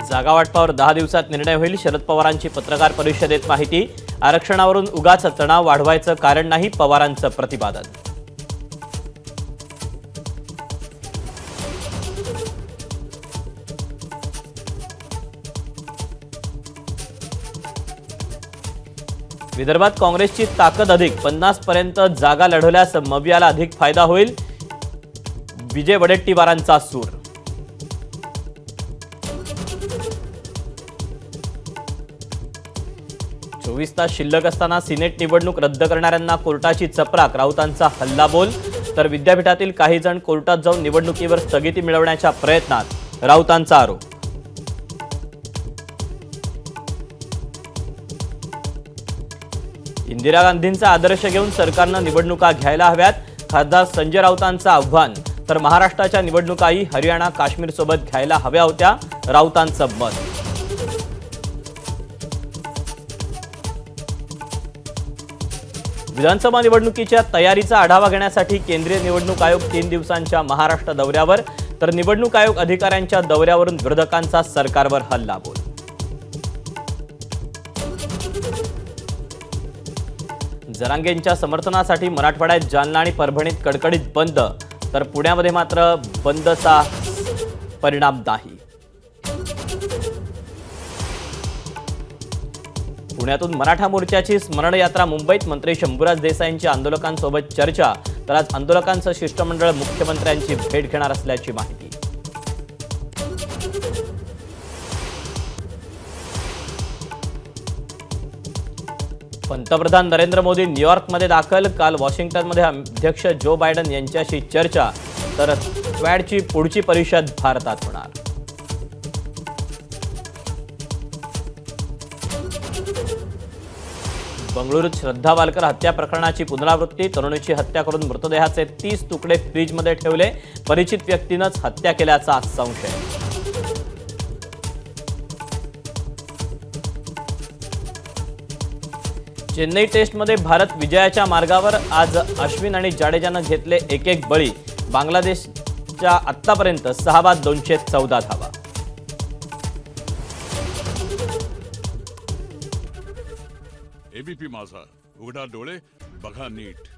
जागा वाटपावर 10 दिवसात निर्णय होईल। शरद पवारांची पत्रकार परिषदेत माहिती। आरक्षणावरून उगाच तणाव वाढवायचं कारण नाही, पवारांचं प्रतिपादन। विदर्भात काँग्रेसची ताकद अधिक, 50 पर्यंत जागा लढवल्यास मवियाला अधिक फायदा होईल, विजय वडेट्टीवारांचा सूर। चोवीस तास शिल्लक असताना सिनेट निवडणूक रद्द करणाऱ्यांना कोर्टाची चपराक, राऊतांचा हल्लाबोल। तर विद्यापीठातील काही जण कोर्टात जाऊन निवडणुकीवर स्थगिती मिळवण्याच्या प्रयत्नात, राऊतांचा आरोप। इंदिरा गांधींचा आदर्श घेऊन सरकारनं निवडणुका घ्यायला हव्यात, खासदार संजय राऊतांचं आव्हान। तर महाराष्ट्राच्या निवडणुकाही हरियाणा काश्मीर सोबत घ्यायला हव्या होत्या, राऊतांचं मत। विधानसभा निवडणुकीच्या तयारीचा आढावा घेण्यासाठी केंद्रीय निवडणूक आयोग 3 दिवसांच्या महाराष्ट्र दौऱ्यावर। तर निवडणूक आयोग अधिकाऱ्यांच्या दौऱ्यावरून विरोधकांचा सरकारवर हल्लाबोल। जरांगेंच्या समर्थनासाठी मराठवाड्यात जालना आणि परभणीत कडकडीत बंद। तर पुण्यामध्ये मात्र बंदचा परिणाम नाही। पुण्यातून मराठा मोर्चाची स्मरण यात्रा मुंबईत, मंत्री शंभूराज देसाईंची आंदोलकांसोबत चर्चा। तर आज आंदोलकांचं शिष्टमंडळ मुख्यमंत्र्यांची भेट घेणार असल्याची माहिती। पंतप्रधान नरेंद्र मोदी न्यूयॉर्कमध्ये दाखल, काल वॉशिंग्टनमध्ये अध्यक्ष जो बायडन यांच्याशी चर्चा। तर क्वॅडची पुढची परिषद भारतात होणार। बंगळुरूत श्रद्धा वालकर हत्या प्रकरणाची पुनरावृत्ती, तरुणीची हत्या करून मृतदेहाचे 30 तुकडे फ्रीजमध्ये ठेवले, परिचित व्यक्तीनंच हत्या केल्याचा संशय। चेन्नई टेस्टमध्ये भारत विजयाच्या मार्गावर, आज अश्विन आणि जाडेजानं घेतले एक बळी। बांगलादेशच्या आतापर्यंत 6 बाद 214 धावा। एबीपी माझा, उघडा डोळे बघा नीट।